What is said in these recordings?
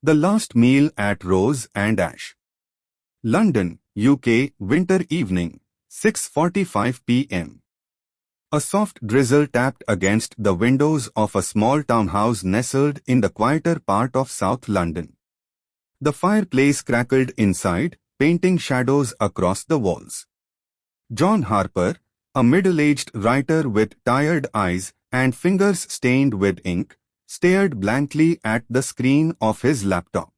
The Last Meal at Rose and Ash. London, UK, winter evening, 6:45 p.m. A soft drizzle tapped against the windows of a small townhouse nestled in the quieter part of South London. The fireplace crackled inside, painting shadows across the walls. John Harper, a middle-aged writer with tired eyes and fingers stained with ink, stared blankly at the screen of his laptop.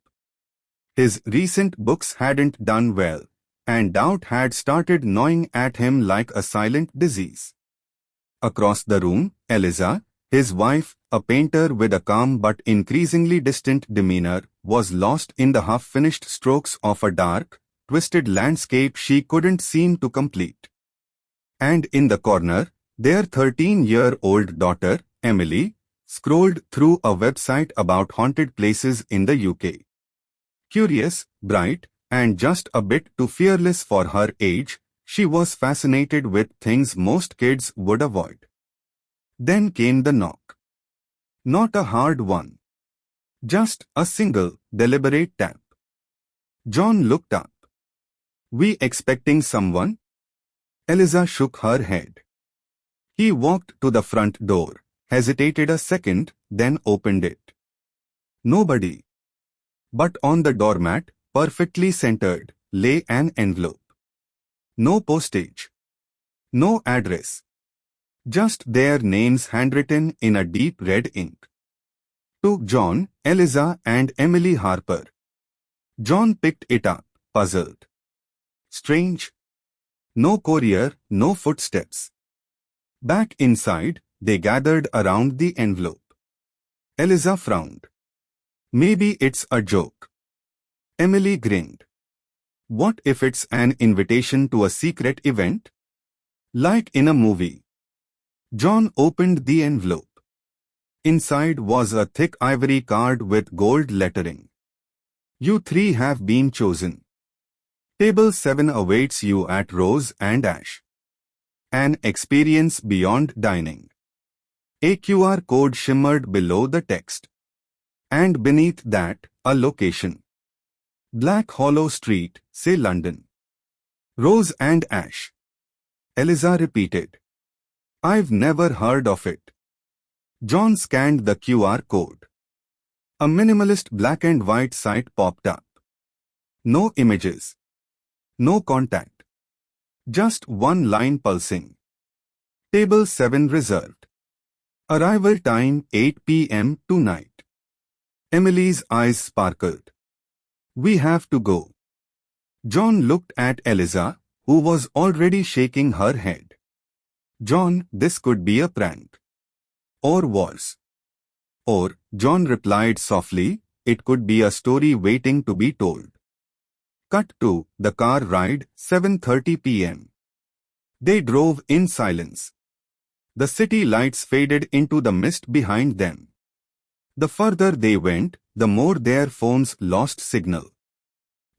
His recent books hadn't done well, and doubt had started gnawing at him like a silent disease. Across the room, Eliza, his wife, a painter with a calm but increasingly distant demeanor, was lost in the half-finished strokes of a dark, twisted landscape she couldn't seem to complete. And in the corner, their 13-year-old daughter, Emily, scrolled through a website about haunted places in the UK. Curious, bright, and just a bit too fearless for her age, she was fascinated with things most kids would avoid. Then came the knock. Not a hard one. Just a single, deliberate tap. John looked up. "We expecting someone?" Eliza shook her head. He walked to the front door, hesitated a second, then opened it. Nobody. But on the doormat, perfectly centered, lay an envelope. No postage. No address. Just their names handwritten in a deep red ink. To John, Eliza, and Emily Harper. John picked it up, puzzled. Strange. No courier, no footsteps. Back inside, they gathered around the envelope. Eliza frowned. Maybe it's a joke. Emily grinned. What if it's an invitation to a secret event? Like in a movie. John opened the envelope. Inside was a thick ivory card with gold lettering. You three have been chosen. Table 7 awaits you at Rose and Ash. An experience beyond dining. A QR code shimmered below the text. And beneath that, a location. Black Hollow Street, say London. Rose and Ash. Eliza repeated. I've never heard of it. John scanned the QR code. A minimalist black and white site popped up. No images. No contact. Just one line pulsing. Table 7 reserved. Arrival time 8 p.m. tonight. Emily's eyes sparkled. We have to go. John looked at Eliza, who was already shaking her head. John, this could be a prank. Or worse. Or, John replied softly, it could be a story waiting to be told. Cut to the car ride, 7:30 p.m. They drove in silence. The city lights faded into the mist behind them. The further they went, the more their phones lost signal.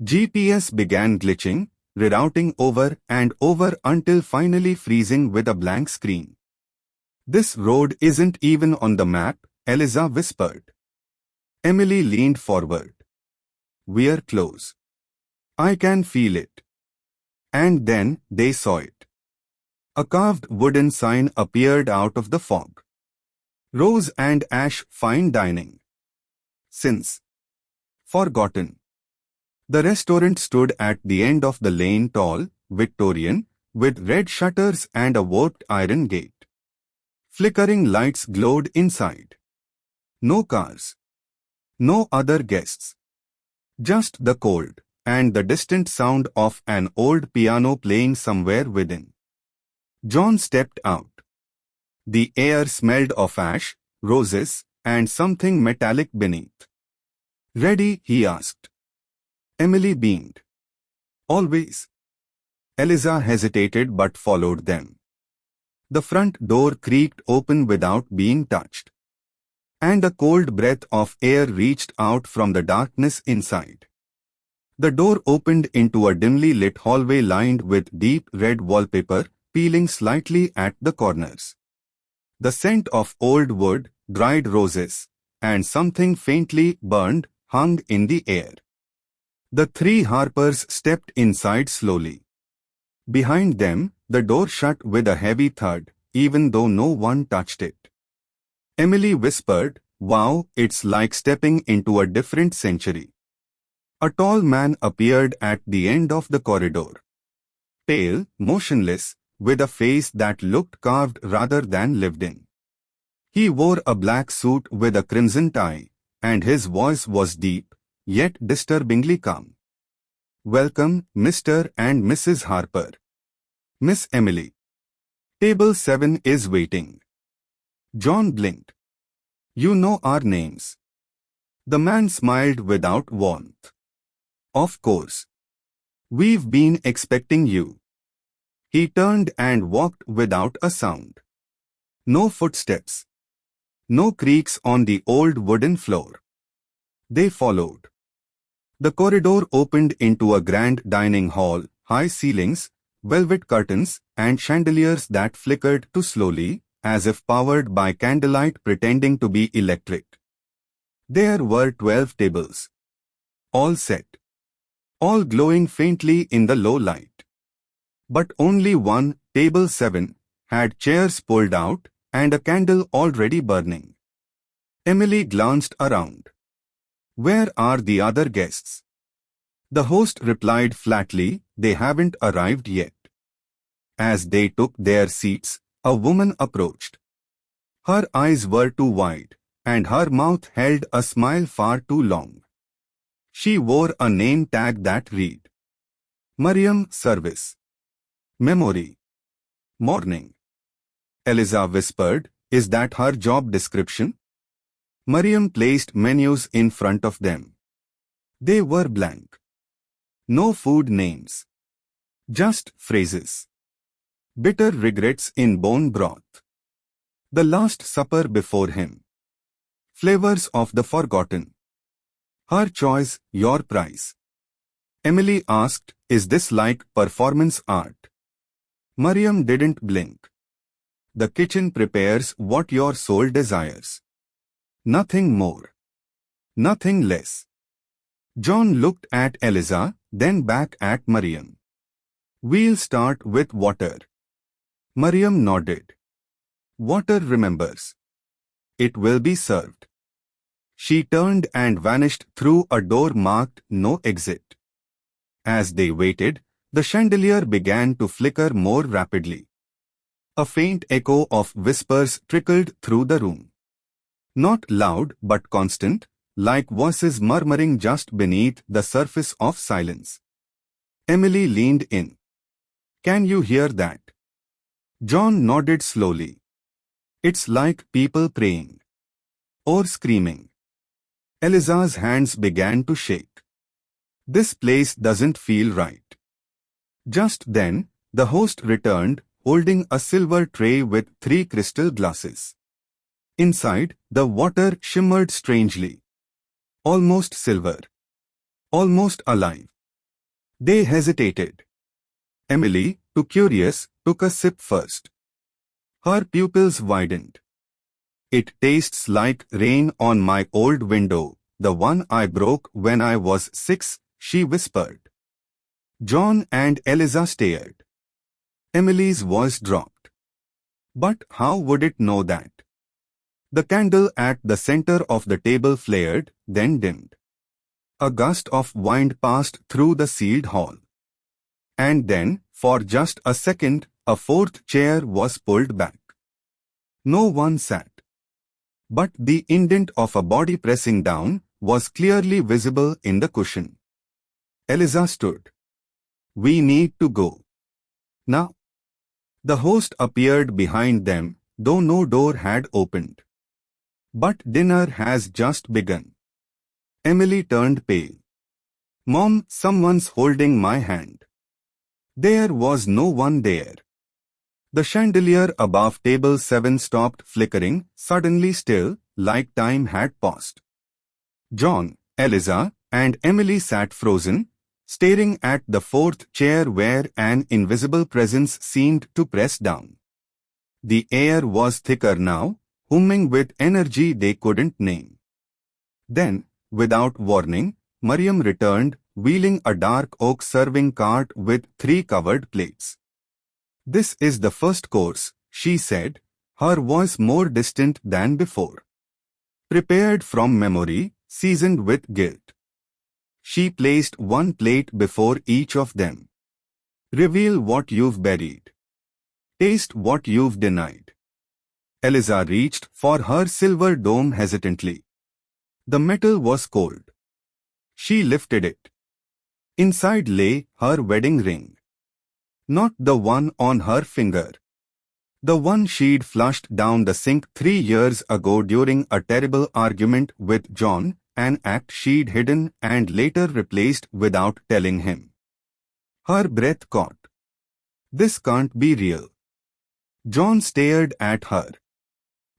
GPS began glitching, rerouting over and over until finally freezing with a blank screen. This road isn't even on the map, Eliza whispered. Emily leaned forward. We're close. I can feel it. And then they saw it. A carved wooden sign appeared out of the fog. Rose and Ash Fine Dining. Since. Forgotten. The restaurant stood at the end of the lane, tall, Victorian, with red shutters and a warped iron gate. Flickering lights glowed inside. No cars. No other guests. Just the cold and the distant sound of an old piano playing somewhere within. John stepped out. The air smelled of ash, roses, and something metallic beneath. Ready? He asked. Emily beamed. Always. Eliza hesitated but followed them. The front door creaked open without being touched. And a cold breath of air reached out from the darkness inside. The door opened into a dimly lit hallway lined with deep red wallpaper, peeling slightly at the corners. The scent of old wood, dried roses, and something faintly burned hung in the air. The three Harpers stepped inside slowly. Behind them, the door shut with a heavy thud, even though no one touched it. Emily whispered, "Wow, it's like stepping into a different century." A tall man appeared at the end of the corridor. Pale, motionless, with a face that looked carved rather than lived in. He wore a black suit with a crimson tie, and his voice was deep, yet disturbingly calm. "Welcome, Mr. and Mrs. Harper. Miss Emily. Table 7 is waiting." John blinked. "You know our names." The man smiled without warmth. "Of course. We've been expecting you." He turned and walked without a sound. No footsteps. No creaks on the old wooden floor. They followed. The corridor opened into a grand dining hall, high ceilings, velvet curtains, and chandeliers that flickered too slowly, as if powered by candlelight pretending to be electric. There were 12 tables. All set. All glowing faintly in the low light. But only one, table 7, had chairs pulled out and a candle already burning. Emily glanced around. "Where are the other guests?" The host replied flatly, "They haven't arrived yet." As they took their seats, a woman approached. Her eyes were too wide, and her mouth held a smile far too long. She wore a name tag that read, "Mariam Service. Memory. Morning." Eliza whispered, "Is that her job description?" Mariam placed menus in front of them. They were blank. No food names. Just phrases. "Bitter regrets in bone broth." "The Last Supper before him." "Flavors of the Forgotten." "Her choice, your price." Emily asked, "Is this like performance art?" Mariam didn't blink. "The kitchen prepares what your soul desires. Nothing more. Nothing less." John looked at Eliza, then back at Mariam. "We'll start with water." Mariam nodded. "Water remembers. It will be served." She turned and vanished through a door marked "No Exit." As they waited, the chandelier began to flicker more rapidly. A faint echo of whispers trickled through the room. Not loud but constant, like voices murmuring just beneath the surface of silence. Emily leaned in. "Can you hear that?" John nodded slowly. "It's like people praying. Or screaming." Eliza's hands began to shake. "This place doesn't feel right." Just then, the host returned, holding a silver tray with 3 crystal glasses. Inside, the water shimmered strangely. Almost silver. Almost alive. They hesitated. Emily, too curious, took a sip first. Her pupils widened. "It tastes like rain on my old window, the one I broke when I was 6, she whispered. John and Eliza stared. Emily's voice dropped. But how would it know that? The candle at the center of the table flared, then dimmed. A gust of wind passed through the sealed hall. And then, for just a second, a fourth chair was pulled back. No one sat. But the indent of a body pressing down was clearly visible in the cushion. Eliza stood. "We need to go. Now." The host appeared behind them, though no door had opened. "But dinner has just begun." Emily turned pale. "Mom, someone's holding my hand." There was no one there. The chandelier above table 7 stopped flickering, suddenly still, like time had paused. John, Eliza, and Emily sat frozen, staring at the fourth chair where an invisible presence seemed to press down. The air was thicker now, humming with energy they couldn't name. Then, Without warning, Mariam returned, wheeling a dark oak serving cart with 3 covered plates. "This is the first course," she said, her voice more distant than before. "Prepared from memory, seasoned with guilt." She placed 1 plate before each of them. "Reveal what you've buried. Taste what you've denied." Eliza reached for her silver dome hesitantly. The metal was cold. She lifted it. Inside lay her wedding ring. Not the one on her finger. The one she'd flushed down the sink 3 years ago during a terrible argument with John, an act she'd hidden and later replaced without telling him. Her breath caught. This can't be real. John stared at her.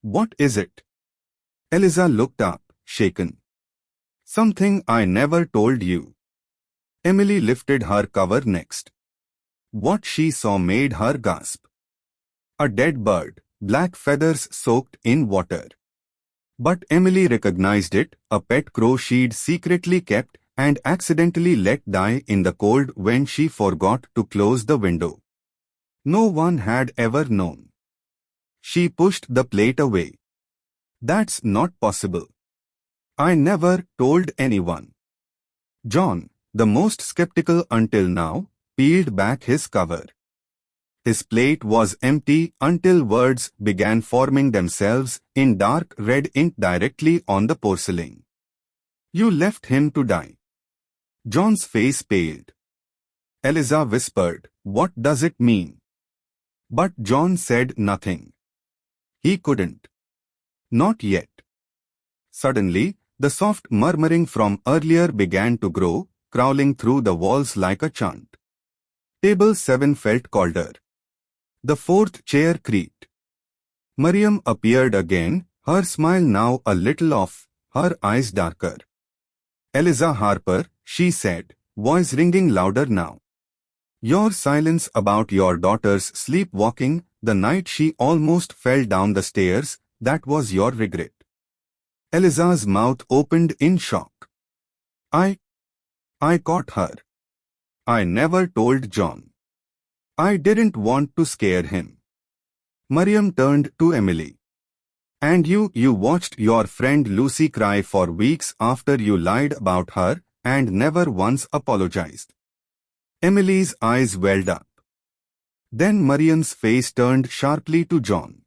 "What is it?" Eliza looked up, shaken. "Something I never told you." Emily lifted her cover next. What she saw made her gasp. A dead bird, black feathers soaked in water. But Emily recognized it, a pet crow she'd secretly kept and accidentally let die in the cold when she forgot to close the window. No one had ever known. She pushed the plate away. "That's not possible. I never told anyone." John, the most skeptical until now, peeled back his cover. His plate was empty until words began forming themselves in dark red ink directly on the porcelain. "You left him to die." John's face paled. Eliza whispered, "What does it mean?" But John said nothing. He couldn't. Not yet. Suddenly, the soft murmuring from earlier began to grow, crawling through the walls like a chant. Table 7 felt colder. The 4th chair creaked. Mariam appeared again, her smile now a little off, her eyes darker. "Eliza Harper," she said, voice ringing louder now. "Your silence about your daughter's sleepwalking, the night she almost fell down the stairs, that was your regret." Eliza's mouth opened in shock. I caught her. I never told John. I didn't want to scare him." Mariam turned to Emily. "And you watched your friend Lucy cry for weeks after you lied about her and never once apologized." Emily's eyes welled up. Then Mariam's face turned sharply to John.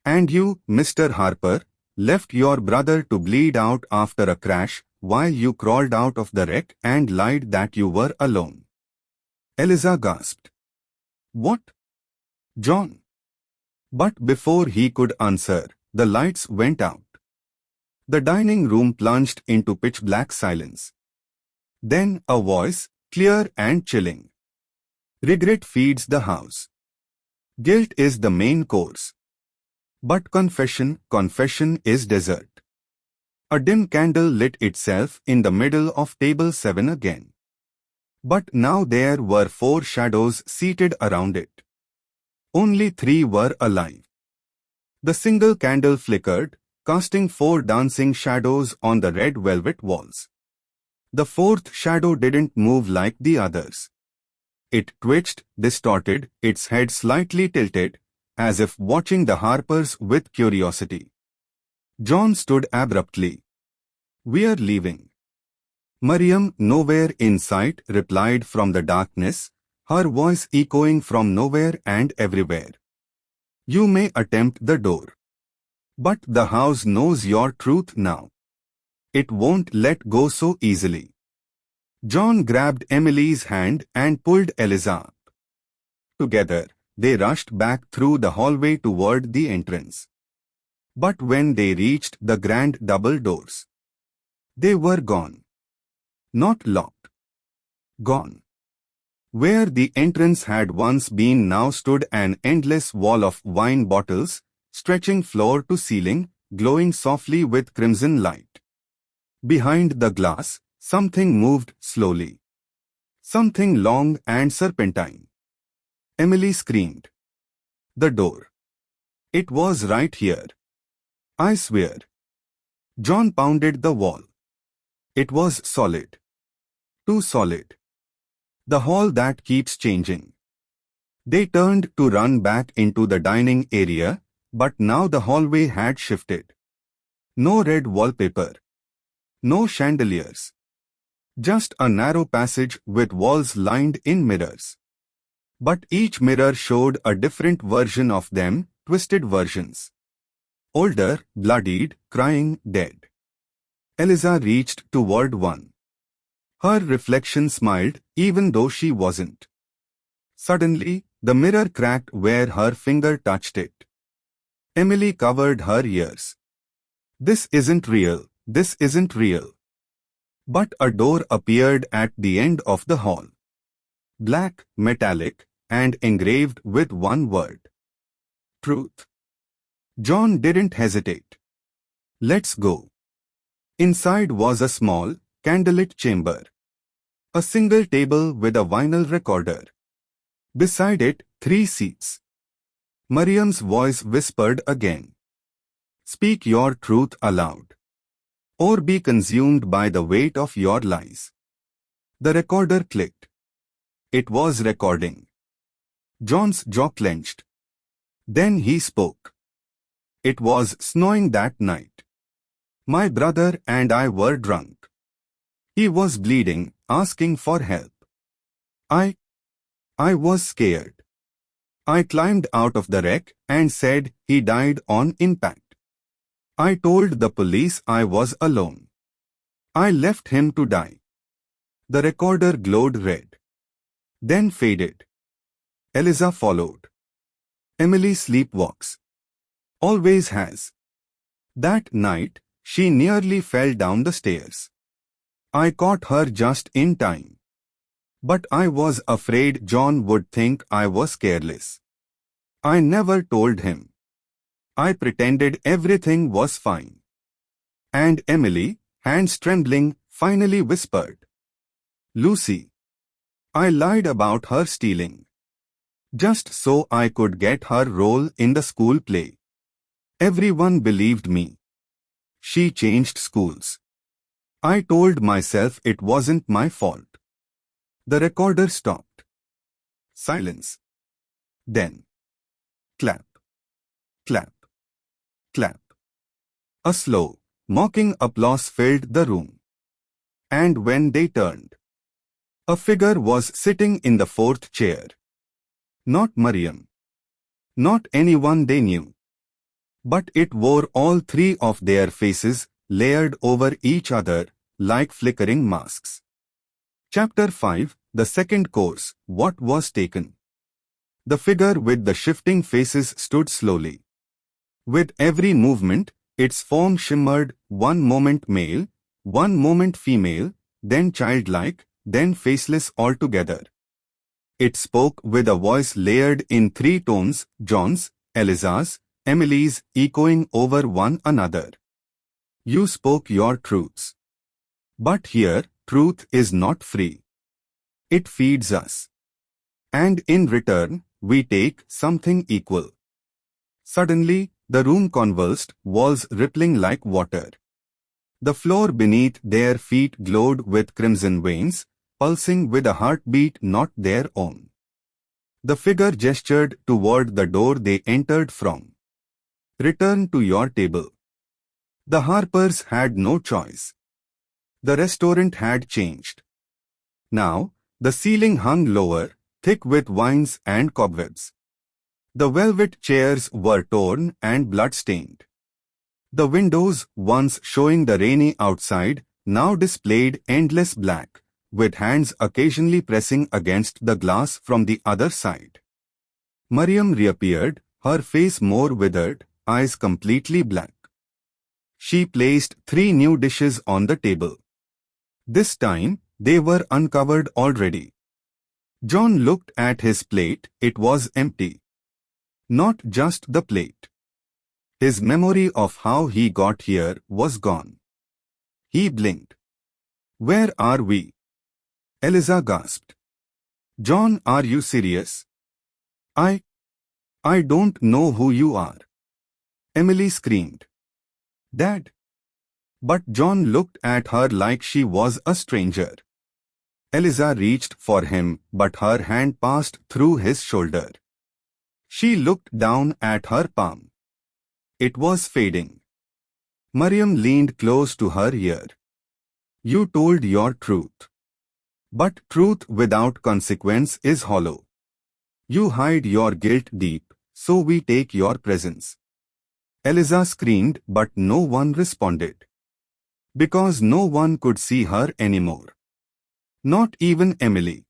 "And you, Mr. Harper, left your brother to bleed out after a crash while you crawled out of the wreck and lied that you were alone." Eliza gasped. "What? John?" But before he could answer, the lights went out. The dining room plunged into pitch-black silence. Then a voice, clear and chilling. "Regret feeds the house. Guilt is the main course. But confession is dessert." A dim candle lit itself in the middle of table 7 again. But now there were 4 shadows seated around it. Only 3 were alive. The single candle flickered, casting 4 dancing shadows on the red velvet walls. The 4th shadow didn't move like the others. It twitched, distorted, its head slightly tilted, as if watching the Harpers with curiosity. John stood abruptly. "We're leaving." Mariam, nowhere in sight, replied from the darkness, her voice echoing from nowhere and everywhere. "You may attempt the door. But the house knows your truth now. It won't let go so easily." John grabbed Emily's hand and pulled Eliza up. Together, they rushed back through the hallway toward the entrance. But when they reached the grand double doors, they were gone. Not locked. Gone. Where the entrance had once been now stood an endless wall of wine bottles, stretching floor to ceiling, glowing softly with crimson light. Behind the glass, something moved slowly. Something long and serpentine. Emily screamed. "The door. It was right here. I swear." John pounded the wall. It was solid. Too solid. The hall that keeps changing. They turned to run back into the dining area, but now the hallway had shifted. No red wallpaper. No chandeliers. Just a narrow passage with walls lined in mirrors. But each mirror showed a different version of them, twisted versions. Older, bloodied, crying, dead. Eliza reached toward one. Her reflection smiled, even though she wasn't. Suddenly, the mirror cracked where her finger touched it. Emily covered her ears. This isn't real, this isn't real. But a door appeared at the end of the hall. Black, metallic, and engraved with one word. Truth. John didn't hesitate. Let's go. Inside was a small, candlelit chamber. A single table with a vinyl recorder. Beside it, 3 seats. Mariam's voice whispered again. Speak your truth aloud, or be consumed by the weight of your lies. The recorder clicked. It was recording. John's jaw clenched. Then he spoke. It was snowing that night. My brother and I were drunk. He was bleeding, asking for help. I was scared. I climbed out of the wreck and said he died on impact. I told the police I was alone. I left him to die. The recorder glowed red. Then faded. Eliza followed. Emily sleepwalks. Always has. That night, she nearly fell down the stairs. I caught her just in time. But I was afraid John would think I was careless. I never told him. I pretended everything was fine. And Emily, hands trembling, finally whispered. Lucy. I lied about her stealing. Just so I could get her role in the school play. Everyone believed me. She changed schools. I told myself it wasn't my fault. The recorder stopped. Silence. Then. Clap. Clap. Clap. A slow, mocking applause filled the room. And when they turned, a figure was sitting in the 4th chair. Not Mariam. Not anyone they knew. But it wore all 3 of their faces, layered over each other, like flickering masks. Chapter 5, The Second Course, What Was Taken? The figure with the shifting faces stood slowly. With every movement, its form shimmered, one moment male, one moment female, then childlike, then faceless altogether. It spoke with a voice layered in 3 tones, John's, Eliza's, Emily's, echoing over one another. You spoke your truths. But here, truth is not free. It feeds us. And in return, we take something equal. Suddenly, the room convulsed, walls rippling like water. The floor beneath their feet glowed with crimson veins, pulsing with a heartbeat not their own. The figure gestured toward the door they entered from. Return to your table. The Harpers had no choice. The restaurant had changed. Now, the ceiling hung lower, thick with vines and cobwebs. The velvet chairs were torn and blood-stained. The windows, once showing the rainy outside, now displayed endless black, with hands occasionally pressing against the glass from the other side. Mariam reappeared, her face more withered, eyes completely black. She placed 3 new dishes on the table. This time, they were uncovered already. John looked at his plate, it was empty. Not just the plate. His memory of how he got here was gone. He blinked. Where are we? Eliza gasped. John, are you serious? I don't know who you are. Emily screamed. Dad. But John looked at her like she was a stranger. Eliza reached for him, but her hand passed through his shoulder. She looked down at her palm. It was fading. Mariam leaned close to her ear. You told your truth. But truth without consequence is hollow. You hide your guilt deep, so we take your presence. Eliza screamed, but no one responded. Because no one could see her anymore. Not even Emily.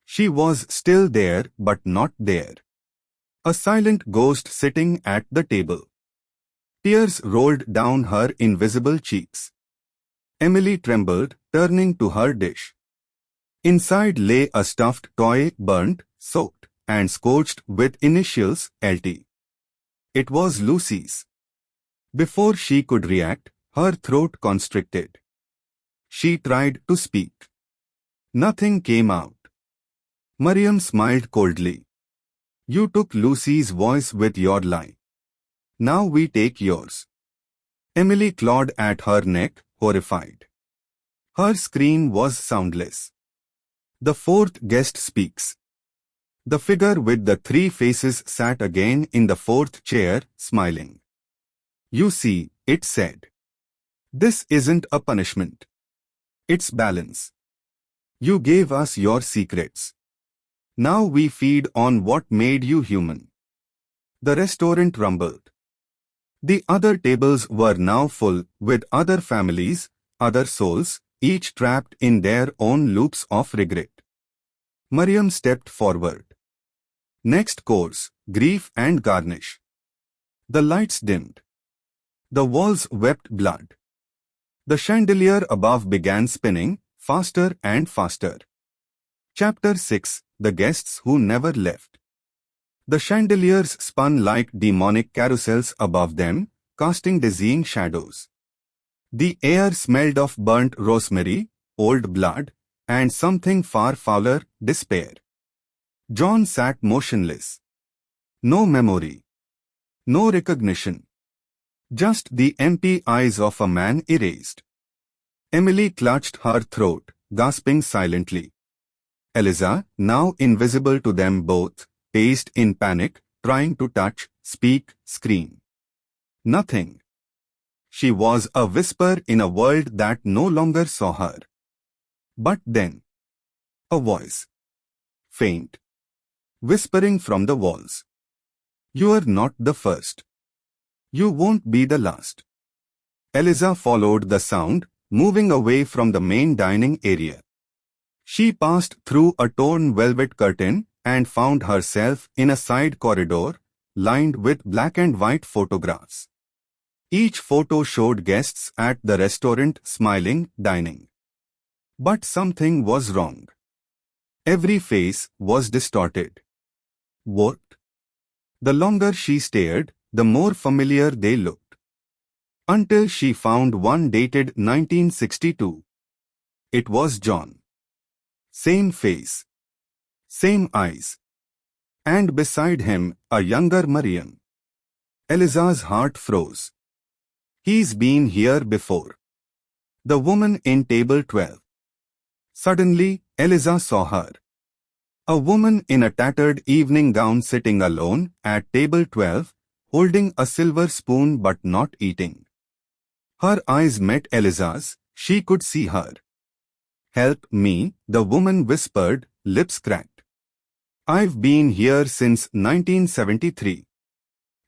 She was still there, but not there. A silent ghost sitting at the table. Tears rolled down her invisible cheeks. Emily trembled, turning to her dish. Inside lay a stuffed toy, burnt, soaked, and scorched with initials LT. It was Lucy's. Before she could react, her throat constricted. She tried to speak. Nothing came out. Mariam smiled coldly. You took Lucy's voice with your lie. Now we take yours. Emily clawed at her neck, horrified. Her scream was soundless. The fourth guest speaks. The figure with the three faces sat again in the fourth chair, smiling. You see, it said. This isn't a punishment. It's balance. You gave us your secrets. Now we feed on what made you human. The restaurant rumbled. The other tables were now full with other families, other souls, each trapped in their own loops of regret. Mariam stepped forward. Next course, grief and garnish. The lights dimmed. The walls wept blood. The chandelier above began spinning, faster and faster. Chapter 6, The Guests Who Never Left. The chandeliers spun like demonic carousels above them, casting dizzying shadows. The air smelled of burnt rosemary, old blood, and something far fouler, despair. John sat motionless. No memory. No recognition. Just the empty eyes of a man erased. Emily clutched her throat, gasping silently. Eliza, now invisible to them both, paced in panic, trying to touch, speak, scream. Nothing. She was a whisper in a world that no longer saw her. But then, a voice. Faint. Whispering from the walls. You are not the first. You won't be the last. Eliza followed the sound, moving away from the main dining area. She passed through a torn velvet curtain and found herself in a side corridor, lined with black and white photographs. Each photo showed guests at the restaurant smiling, dining. But something was wrong. Every face was distorted. Warped. The longer she stared, the more familiar they looked. Until she found one dated 1962. It was John. Same face. Same eyes. And beside him, a younger Mariam. Eliza's heart froze. He's been here before. The woman in table 12. Suddenly, Eliza saw her. A woman in a tattered evening gown sitting alone at table 12, holding a silver spoon but not eating. Her eyes met Eliza's. She could see her. Help me, the woman whispered, lips cracked. I've been here since 1973.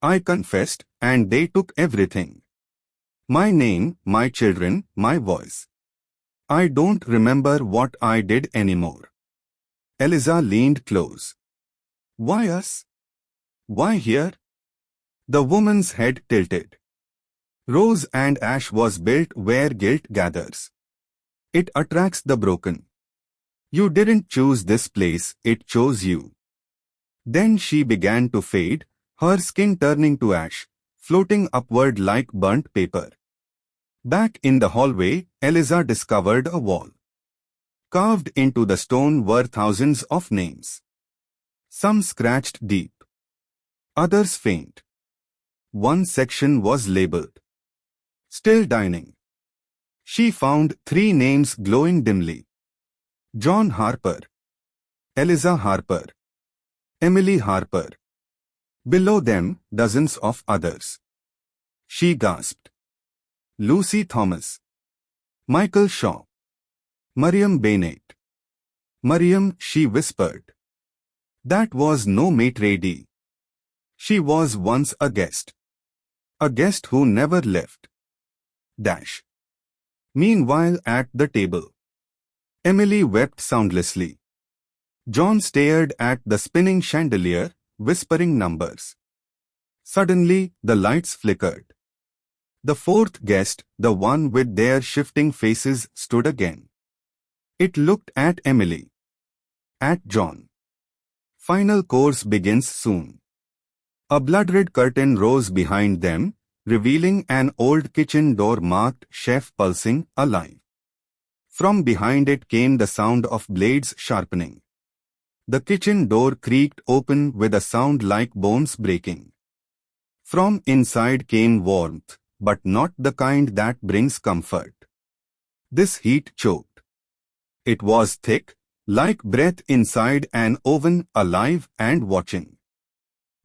I confessed, and they took everything. My name, my children, my voice. I don't remember what I did anymore. Eliza leaned close. Why us? Why here? The woman's head tilted. Rose and Ash was built where guilt gathers. It attracts the broken. You didn't choose this place, it chose you. Then she began to fade, her skin turning to ash, floating upward like burnt paper. Back in the hallway, Eliza discovered a wall. Carved into the stone were thousands of names. Some scratched deep. Others faint. One section was labeled. Still dining. She found 3 names glowing dimly. John Harper, Eliza Harper, Emily Harper. Below them, dozens of others. She gasped. Lucy Thomas, Michael Shaw, Mariam Bennett. Mariam, she whispered. That was no maitre d'. She was once a guest. A guest who never left. Dash. Meanwhile at the table, Emily wept soundlessly. John stared at the spinning chandelier, whispering numbers. Suddenly, the lights flickered. The fourth guest, the one with their shifting faces, stood again. It looked at Emily. At John. Final course begins soon. A blood-red curtain rose behind them, revealing an old kitchen door marked Chef pulsing, alive. From behind it came the sound of blades sharpening. The kitchen door creaked open with a sound like bones breaking. From inside came warmth, but not the kind that brings comfort. This heat choked. It was thick, like breath inside an oven, alive and watching.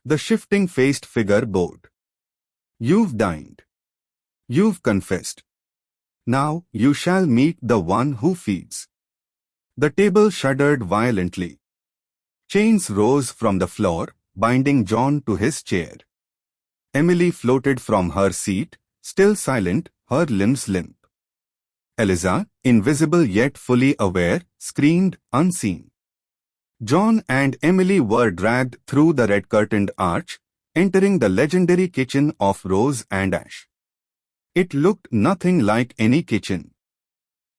The shifting-faced figure bowed. You've dined. You've confessed. Now you shall meet the one who feeds. The table shuddered violently. Chains rose from the floor, binding John to his chair. Emily floated from her seat, still silent, her limbs limp. Eliza, invisible yet fully aware, screamed, unseen. John and Emily were dragged through the red-curtained arch, entering the legendary kitchen of Rose and Ash. It looked nothing like any kitchen.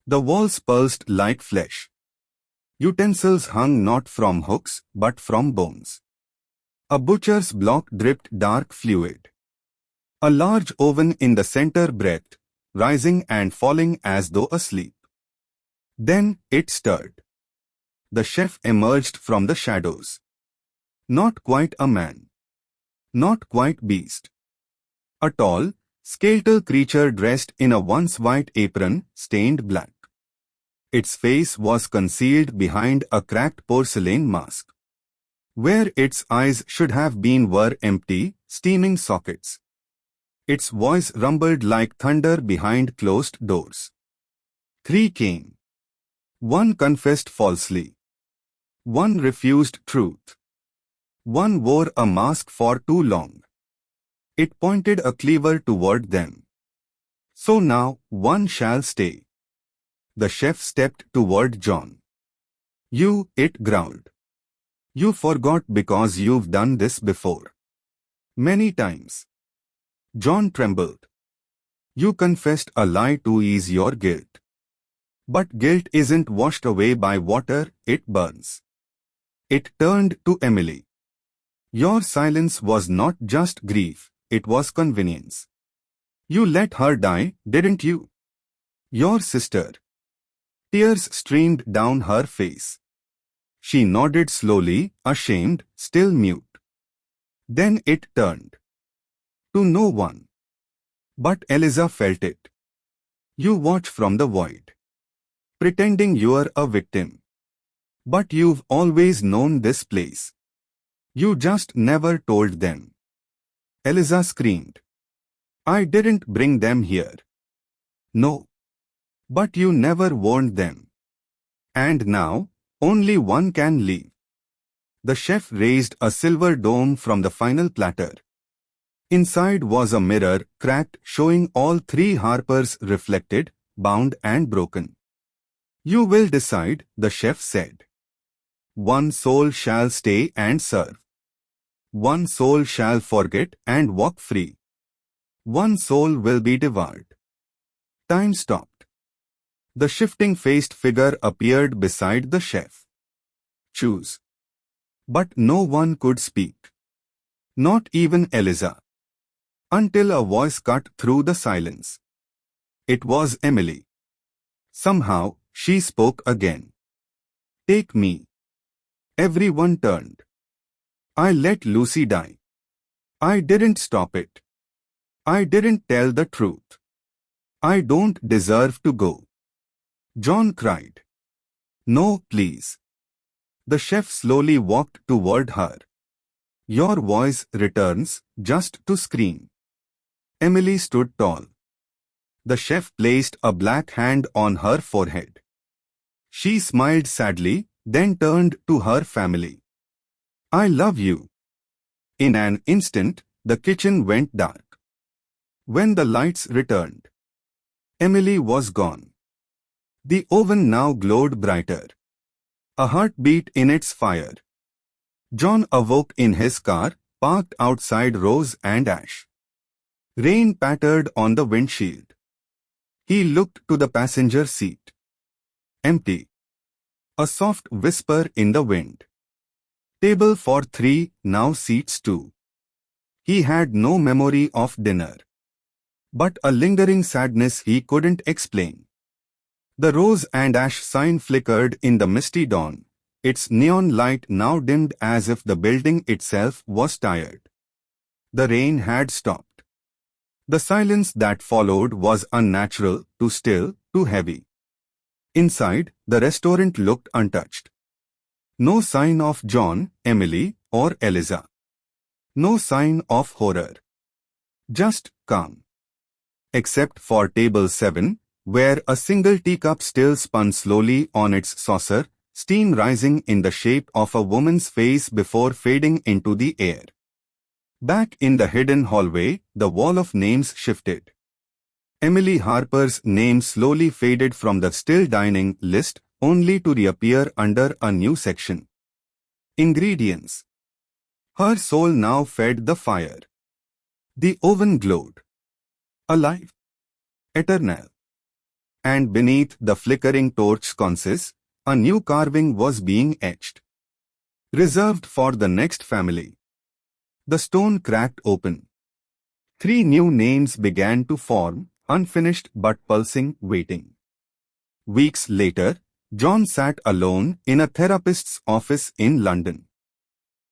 The walls pulsed like flesh. Utensils hung not from hooks, but from bones. A butcher's block dripped dark fluid. A large oven in the center breathed, rising and falling as though asleep. Then it stirred. The chef emerged from the shadows. Not quite a man. Not quite beast. A tall, skeletal creature dressed in a once white apron, stained black. Its face was concealed behind a cracked porcelain mask. Where its eyes should have been were empty, steaming sockets. Its voice rumbled like thunder behind closed doors. 3 came. 1 confessed falsely. 1 refused truth. 1 wore a mask for too long. It pointed a cleaver toward them. So now 1 shall stay. The chef stepped toward John. You, it growled. You forgot because you've done this before. Many times. John trembled. You confessed a lie to ease your guilt. But guilt isn't washed away by water, it burns. It turned to Emily. Your silence was not just grief, it was convenience. You let her die, didn't you? Your sister. Tears streamed down her face. She nodded slowly, ashamed, still mute. Then it turned. To no one. But Eliza felt it. You watch from the void. Pretending you're a victim. But you've always known this place. You just never told them. Eliza screamed. I didn't bring them here. No. But you never warned them. And now, only 1 can leave. The chef raised a silver dome from the final platter. Inside was a mirror, cracked, showing all 3 Harpers reflected, bound and broken. You will decide, the chef said. 1 soul shall stay and serve. 1 soul shall forget and walk free. 1 soul will be devoured. Time stopped. The shifting-faced figure appeared beside the chef. Choose. But no one could speak. Not even Eliza. Until a voice cut through the silence. It was Emily. Somehow, she spoke again. Take me. Everyone turned. I let Lucy die. I didn't stop it. I didn't tell the truth. I don't deserve to go. John cried. No, please. The chef slowly walked toward her. Your voice returns, just to scream. Emily stood tall. The chef placed a black hand on her forehead. She smiled sadly, then turned to her family. I love you. In an instant, the kitchen went dark. When the lights returned, Emily was gone. The oven now glowed brighter. A heartbeat in its fire. John awoke in his car, parked outside Rose and Ash. Rain pattered on the windshield. He looked to the passenger seat. Empty. A soft whisper in the wind. Table for 3, now seats 2. He had no memory of dinner, but a lingering sadness he couldn't explain. The Rose and Ash sign flickered in the misty dawn, its neon light now dimmed as if the building itself was tired. The rain had stopped. The silence that followed was unnatural, too still, too heavy. Inside, the restaurant looked untouched. No sign of John, Emily, or Eliza. No sign of horror. Just calm. Except for table 7, where a single teacup still spun slowly on its saucer, steam rising in the shape of a woman's face before fading into the air. Back in the hidden hallway, the wall of names shifted. Emily Harper's name slowly faded from the still dining list, only to reappear under a new section. Ingredients. Her soul now fed the fire. The oven glowed. Alive. Eternal. And beneath the flickering torch sconces, a new carving was being etched. Reserved for the next family. The stone cracked open. 3 new names began to form, unfinished but pulsing, waiting. Weeks later, John sat alone in a therapist's office in London.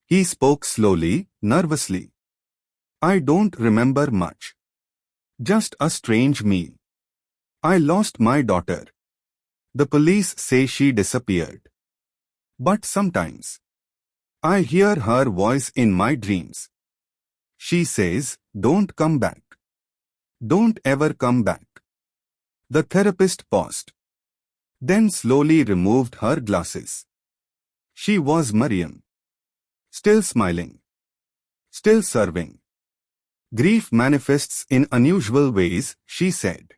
He spoke slowly, nervously. I don't remember much. Just a strange meal. I lost my daughter. The police say she disappeared. But sometimes, I hear her voice in my dreams. She says, don't come back. Don't ever come back. The therapist paused. Then slowly removed her glasses. She was Mariam. Still smiling. Still serving. Grief manifests in unusual ways, she said.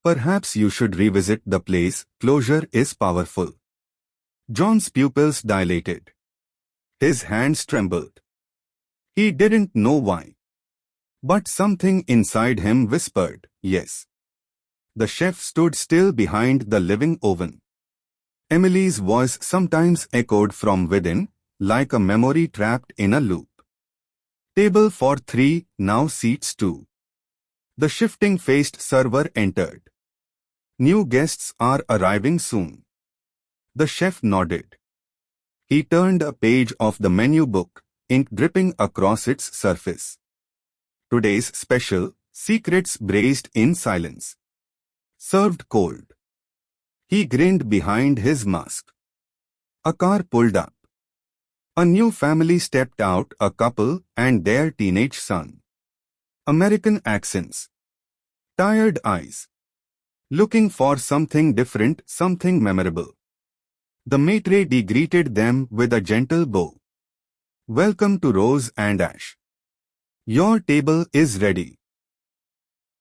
Perhaps you should revisit the place, closure is powerful. John's pupils dilated. His hands trembled. He didn't know why. But something inside him whispered, yes. The chef stood still behind the living oven. Emily's voice sometimes echoed from within, like a memory trapped in a loop. Table for 3, now seats 2. The shifting-faced server entered. New guests are arriving soon. The chef nodded. He turned a page of the menu book, ink dripping across its surface. Today's special, secrets braised in silence. Served cold. He grinned behind his mask. A car pulled up. A new family stepped out, a couple and their teenage son. American accents. Tired eyes. Looking for something different, something memorable. The maitre d' greeted them with a gentle bow. Welcome to Rose and Ash. Your table is ready.